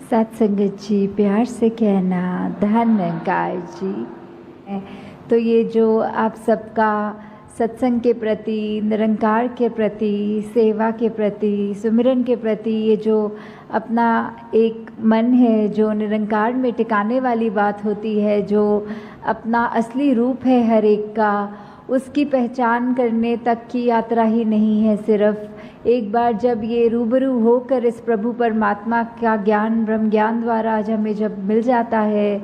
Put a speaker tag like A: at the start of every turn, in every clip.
A: सत्संगत जी, प्यार से कहना धन निरंकार जी। तो ये जो आप सबका सत्संग के प्रति, निरंकार के प्रति, सेवा के प्रति, सुमिरन के प्रति ये जो अपना एक मन है जो निरंकार में टिकाने वाली बात होती है, जो अपना असली रूप है हर एक का, उसकी पहचान करने तक की यात्रा ही नहीं है। सिर्फ एक बार जब ये रूबरू होकर इस प्रभु परमात्मा का ज्ञान, ब्रह्म ज्ञान द्वारा आज हमें जब मिल जाता है,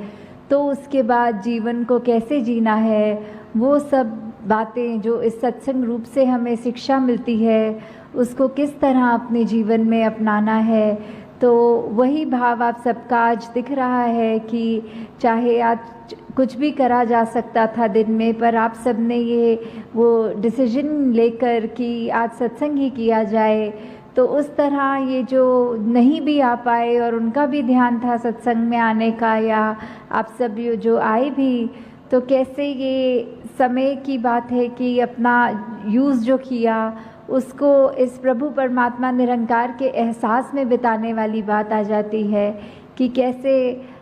A: तो उसके बाद जीवन को कैसे जीना है, वो सब बातें जो इस सत्संग रूप से हमें शिक्षा मिलती है, उसको किस तरह अपने जीवन में अपनाना है। तो वही भाव आप सबका आज दिख रहा है कि चाहे आज कुछ भी करा जा सकता था दिन में, पर आप सब ने ये वो डिसीजन लेकर कि आज सत्संग ही किया जाए। तो उस तरह ये जो नहीं भी आ पाए और उनका भी ध्यान था सत्संग में आने का, या आप सब ये जो आए भी, तो कैसे ये समय की बात है कि अपना यूज़ जो किया उसको इस प्रभु परमात्मा निरंकार के एहसास में बिताने वाली बात आ जाती है कि कैसे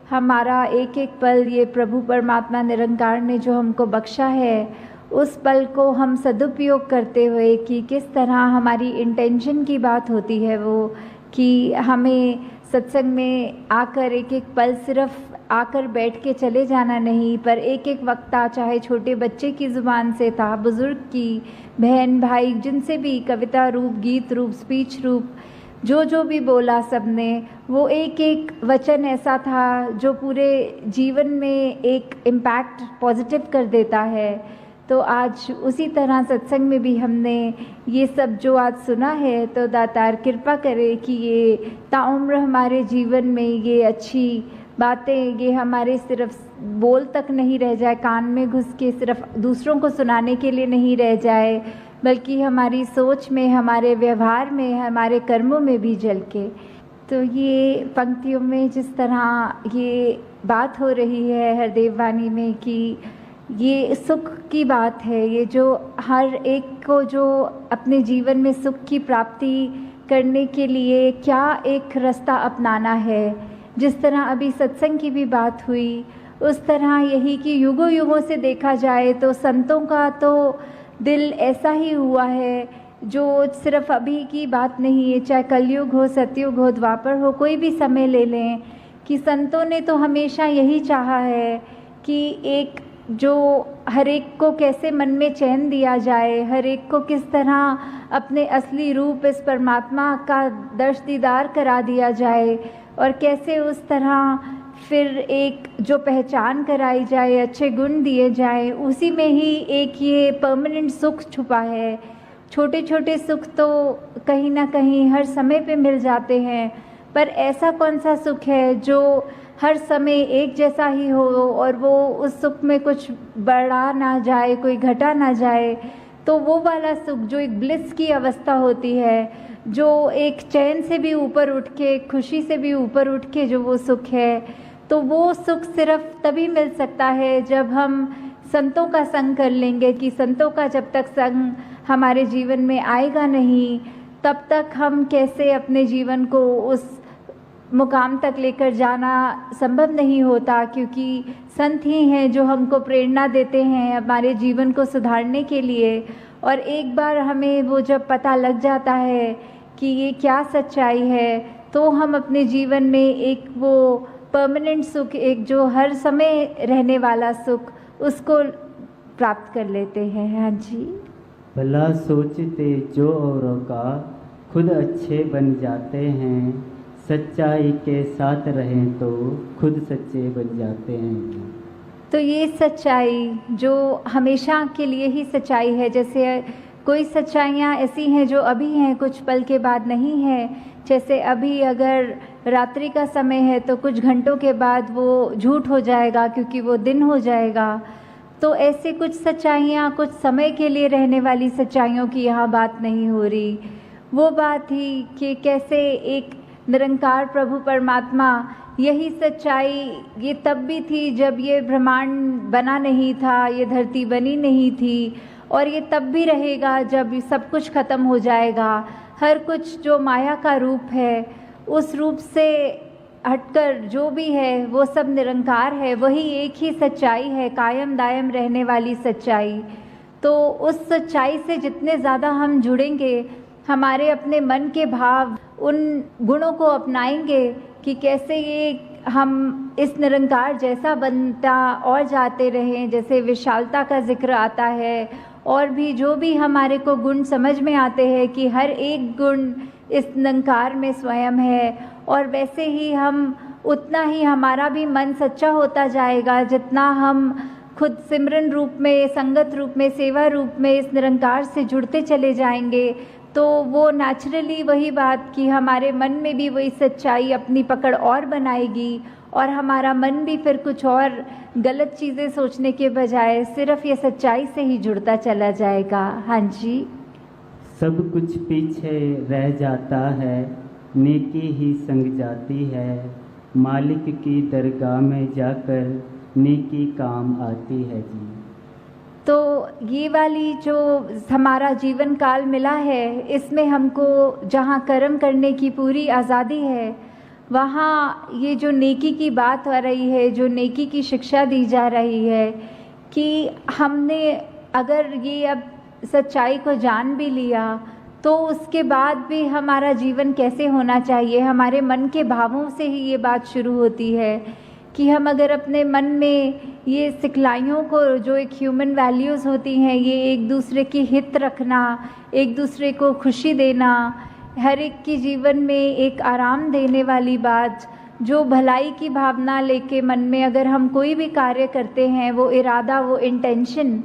A: हमारा एक एक पल ये प्रभु परमात्मा निरंकार ने जो हमको बख्शा है, उस पल को हम सदुपयोग करते हुए कि किस तरह हमारी इंटेंशन की बात होती है वो कि हमें सत्संग में आकर एक एक पल सिर्फ आकर बैठ के चले जाना नहीं, पर एक एक वक्ता, चाहे छोटे बच्चे की ज़ुबान से था, बुज़ुर्ग की, बहन भाई, जिनसे भी कविता रूप, गीत रूप, स्पीच रूप, जो भी बोला सबने, वो एक एक वचन ऐसा था जो पूरे जीवन में एक इम्पैक्ट पॉजिटिव कर देता है। तो आज उसी तरह सत्संग में भी हमने ये सब जो आज सुना है, तो दातार कृपा करे कि ये ताउम्र हमारे जीवन में ये अच्छी बातें, ये हमारे सिर्फ बोल तक नहीं रह जाए, कान में घुस के सिर्फ दूसरों को सुनाने के लिए नहीं रह जाए, बल्कि हमारी सोच में, हमारे व्यवहार में, हमारे कर्मों में भी झलके। तो ये पंक्तियों में जिस तरह ये बात हो रही है हरदेव वाणी में कि ये सुख की बात है, ये जो हर एक को जो अपने जीवन में सुख की प्राप्ति करने के लिए क्या एक रास्ता अपनाना है। जिस तरह अभी सत्संग की भी बात हुई, उस तरह यही कि युगों युगों से देखा जाए तो संतों का तो दिल ऐसा ही हुआ है जो सिर्फ अभी की बात नहीं है, चाहे कलयुग हो, सतयुग हो, द्वापर हो, कोई भी समय ले लें, कि संतों ने तो हमेशा यही चाहा है कि एक जो हर एक को कैसे मन में चैन दिया जाए, हर एक को किस तरह अपने असली रूप इस परमात्मा का दर्श दीदार करा दिया जाए, और कैसे उस तरह फिर एक जो पहचान कराई जाए, अच्छे गुण दिए जाए, उसी में ही एक ये परमानेंट सुख छुपा है। छोटे छोटे सुख तो कहीं ना कहीं हर समय पे मिल जाते हैं, पर ऐसा कौन सा सुख है जो हर समय एक जैसा ही हो और वो उस सुख में कुछ बढ़ा ना जाए, कोई घटा ना जाए। तो वो वाला सुख जो एक ब्लिस की अवस्था होती है, जो एक चैन से भी ऊपर उठ के, खुशी से भी ऊपर उठ के जो वो सुख है, तो वो सुख सिर्फ तभी मिल सकता है जब हम संतों का संग कर लेंगे। कि संतों का जब तक संग हमारे जीवन में आएगा नहीं, तब तक हम कैसे अपने जीवन को उस मुकाम तक लेकर जाना संभव नहीं होता, क्योंकि संत ही हैं जो हमको प्रेरणा देते हैं हमारे जीवन को सुधारने के लिए। और एक बार हमें वो जब पता लग जाता है कि ये क्या सच्चाई है, तो हम अपने जीवन में एक वो परमानेंट सुख, एक जो हर समय रहने वाला सुख, उसको प्राप्त कर लेते हैं। हाँ जी।
B: भला सोचते जो औरों का खुद अच्छे बन जाते हैं, सच्चाई के साथ रहें तो खुद सच्चे बन जाते हैं।
A: तो ये सच्चाई जो हमेशा के लिए ही सच्चाई है, जैसे कोई सच्चाइयाँ ऐसी हैं जो अभी हैं, कुछ पल के बाद नहीं है। जैसे अभी अगर रात्रि का समय है तो कुछ घंटों के बाद वो झूठ हो जाएगा, क्योंकि वो दिन हो जाएगा। तो ऐसे कुछ सच्चाइयाँ कुछ समय के लिए रहने वाली सच्चाइयों की यहाँ बात नहीं हो रही। वो बात ही कि कैसे एक निरंकार प्रभु परमात्मा, यही सच्चाई ये तब भी थी जब ये ब्रह्मांड बना नहीं था, ये धरती बनी नहीं थी, और ये तब भी रहेगा जब सब कुछ ख़त्म हो जाएगा। हर कुछ जो माया का रूप है उस रूप से हटकर जो भी है वो सब निरंकार है, वही एक ही सच्चाई है, कायम दायम रहने वाली सच्चाई। तो उस सच्चाई से जितने ज़्यादा हम जुड़ेंगे, हमारे अपने मन के भाव उन गुणों को अपनाएंगे कि कैसे ये हम इस निरंकार जैसा बनता और जाते रहें। जैसे विशालता का जिक्र आता है, और भी जो भी हमारे को गुण समझ में आते हैं कि हर एक गुण इस निरंकार में स्वयं है, और वैसे ही हम उतना ही हमारा भी मन सच्चा होता जाएगा जितना हम खुद सिमरन रूप में, संगत रूप में, सेवा रूप में इस निरंकार से जुड़ते चले जाएंगे। तो वो नेचुरली वही बात कि हमारे मन में भी वही सच्चाई अपनी पकड़ और बनाएगी, और हमारा मन भी फिर कुछ और गलत चीज़ें सोचने के बजाय सिर्फ ये सच्चाई से ही जुड़ता चला जाएगा। हाँ जी।
B: सब कुछ पीछे रह जाता है, नेकी ही संग जाती है, मालिक की दरगाह में जाकर नेकी काम आती है जी।
A: तो ये वाली जो हमारा जीवन काल मिला है, इसमें हमको जहाँ कर्म करने की पूरी आज़ादी है, वहाँ ये जो नेकी की बात हो रही है, जो नेकी की शिक्षा दी जा रही है कि हमने अगर ये अब सच्चाई को जान भी लिया तो उसके बाद भी हमारा जीवन कैसे होना चाहिए। हमारे मन के भावों से ही ये बात शुरू होती है कि हम अगर अपने मन में ये सिखलाइयों को, जो एक ह्यूमन वैल्यूज़ होती हैं, ये एक दूसरे की हित रखना, एक दूसरे को खुशी देना, हर एक की जीवन में एक आराम देने वाली बात, जो भलाई की भावना लेके मन में अगर हम कोई भी कार्य करते हैं, वो इरादा, वो इंटेंशन,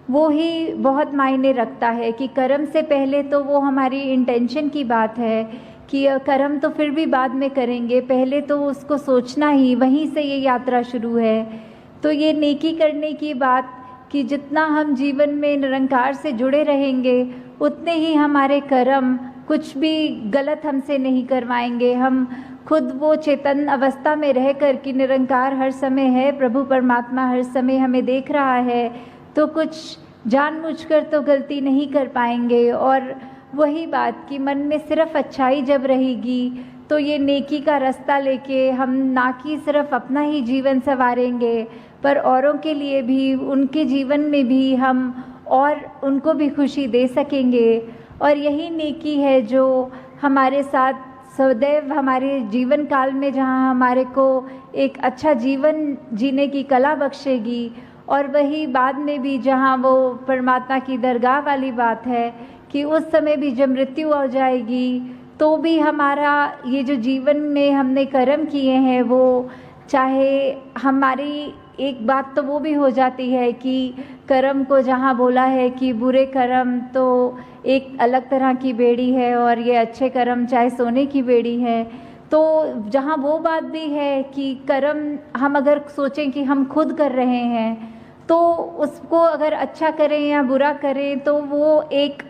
A: वो ही बहुत मायने रखता है। कि कर्म से पहले तो वो हमारी इंटेंशन की बात है कि कर्म तो फिर भी बाद में करेंगे, पहले तो उसको सोचना ही, वहीं से ये यात्रा शुरू है। तो ये नेकी करने की बात कि जितना हम जीवन में निरंकार से जुड़े रहेंगे, उतने ही हमारे कर्म कुछ भी गलत हमसे नहीं करवाएंगे। हम खुद वो चेतन अवस्था में रह कर कि निरंकार हर समय है, प्रभु परमात्मा हर समय हमें देख रहा है, तो कुछ जानबूझकर तो गलती नहीं कर पाएंगे। और वही बात कि मन में सिर्फ अच्छाई जब रहेगी तो ये नेकी का रास्ता लेके हम ना कि सिर्फ अपना ही जीवन संवारेंगे, पर औरों के लिए भी, उनके जीवन में भी हम और उनको भी खुशी दे सकेंगे। और यही नेकी है जो हमारे साथ सदैव हमारे जीवन काल में, जहाँ हमारे को एक अच्छा जीवन जीने की कला बख्शेगी। और वही बाद में भी जहाँ वो परमात्मा की दरगाह वाली बात है कि उस समय भी जब मृत्यु हो जाएगी तो भी हमारा ये जो जीवन में हमने कर्म किए हैं, वो चाहे हमारी एक बात तो वो भी हो जाती है कि कर्म को जहाँ बोला है कि बुरे कर्म तो एक अलग तरह की बेड़ी है और ये अच्छे कर्म चाहे सोने की बेड़ी है। तो जहाँ वो बात भी है कि कर्म हम अगर सोचें कि हम खुद कर रहे हैं तो उसको अगर अच्छा करें या बुरा करें तो वो एक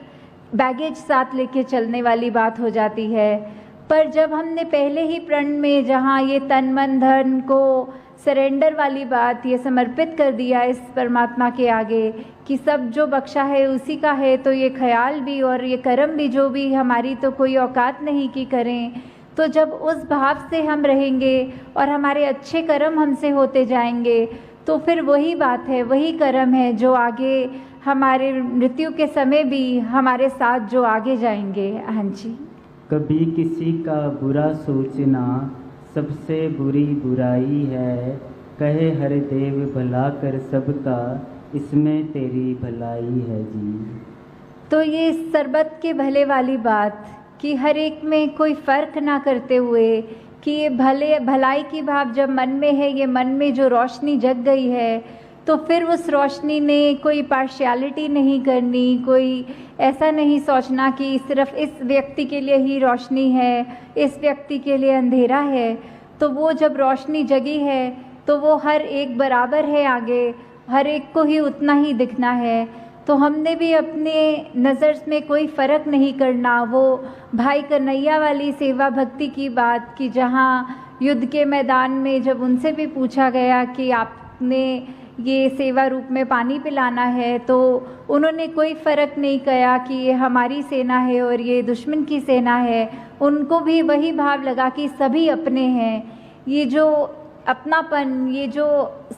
A: बैगेज साथ लेके चलने वाली बात हो जाती है। पर जब हमने पहले ही प्रण में जहाँ ये तन मन धन को सरेंडर वाली बात, ये समर्पित कर दिया इस परमात्मा के आगे कि सब जो बख्शा है उसी का है, तो ये ख्याल भी और ये कर्म भी जो भी हमारी तो कोई औकात नहीं कि करें। तो जब उस भाव से हम रहेंगे और हमारे अच्छे कर्म हमसे होते जाएंगे तो फिर वही बात है, वही कर्म है जो आगे हमारे मृत्यु के समय भी हमारे साथ जो आगे जाएंगे। हाँ जी।
B: कभी किसी का बुरा सोचना सबसे बुरी बुराई है, कहे हर देव भला कर सबका, इसमें तेरी भलाई है जी।
A: तो ये सरबत के भले वाली बात कि हर एक में कोई फ़र्क ना करते हुए कि ये भलाई की भाव जब मन में है, ये मन में जो रोशनी जग गई है, तो फिर उस रोशनी ने कोई पार्शियलिटी नहीं करनी, कोई ऐसा नहीं सोचना कि सिर्फ इस व्यक्ति के लिए ही रोशनी है, इस व्यक्ति के लिए अंधेरा है। तो वो जब रोशनी जगी है तो वो हर एक बराबर है, आगे हर एक को ही उतना ही दिखना है। तो हमने भी अपने नज़र में कोई फ़र्क नहीं करना। वो भाई कन्हैया वाली सेवा भक्ति की बात कि जहाँ युद्ध के मैदान में जब उनसे भी पूछा गया कि आपने ये सेवा रूप में पानी पिलाना है, तो उन्होंने कोई फ़र्क नहीं किया कि ये हमारी सेना है और ये दुश्मन की सेना है। उनको भी वही भाव लगा कि सभी अपने हैं। ये जो अपनापन, ये जो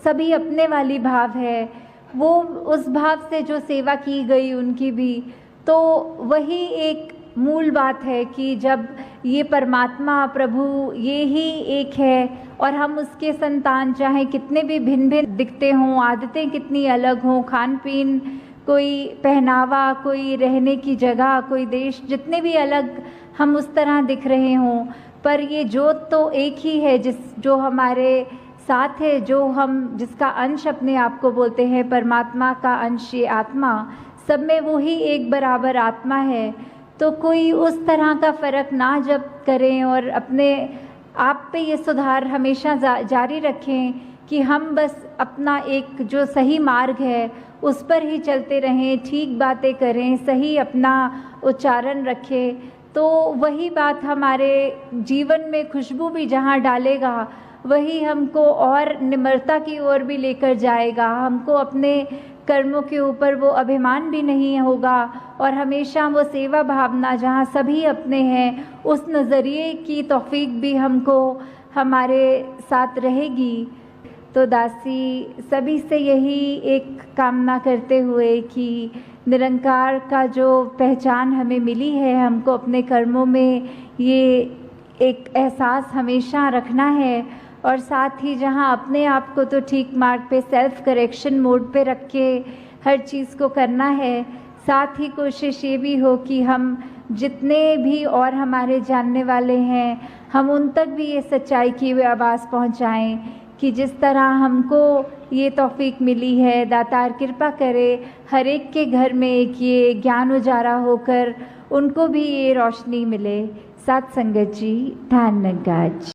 A: सभी अपने वाली भाव है, वो उस भाव से जो सेवा की गई उनकी भी, तो वही एक मूल बात है कि जब ये परमात्मा प्रभु ये ही एक है और हम उसके संतान, चाहे कितने भी भिन्न भिन्न दिखते हों, आदतें कितनी अलग हों, खान पीन, कोई पहनावा, कोई रहने की जगह, कोई देश, जितने भी अलग हम उस तरह दिख रहे हों, पर ये जोत तो एक ही है जो हमारे साथ है, जो हम जिसका अंश अपने आप को बोलते हैं, परमात्मा का अंश ये आत्मा, सब में वो ही एक बराबर आत्मा है। तो कोई उस तरह का फ़र्क ना जब करें और अपने आप पे ये सुधार हमेशा जारी रखें कि हम बस अपना एक जो सही मार्ग है उस पर ही चलते रहें, ठीक बातें करें, सही अपना उच्चारण रखें, तो वही बात हमारे जीवन में खुशबू भी जहाँ डालेगा, वही हमको और निम्रता की ओर भी लेकर जाएगा। हमको अपने कर्मों के ऊपर वो अभिमान भी नहीं होगा और हमेशा वो सेवा भावना जहाँ सभी अपने हैं, उस नज़रिए की तौफीक भी हमको हमारे साथ रहेगी। तो दासी सभी से यही एक कामना करते हुए कि निरंकार का जो पहचान हमें मिली है, हमको अपने कर्मों में ये एक एहसास हमेशा रखना है और साथ ही जहाँ अपने आप को तो ठीक मार्ग पे सेल्फ करेक्शन मोड पे रख के हर चीज़ को करना है, साथ ही कोशिश ये भी हो कि हम जितने भी और हमारे जानने वाले हैं, हम उन तक भी ये सच्चाई की वे आवाज़ पहुँचाएँ कि जिस तरह हमको ये तौफीक मिली है, दातार कृपा करे हर एक के घर में एक ये ज्ञान उजारा होकर उनको भी ये रोशनी मिले। सत्संगत जी, धन्यवाद।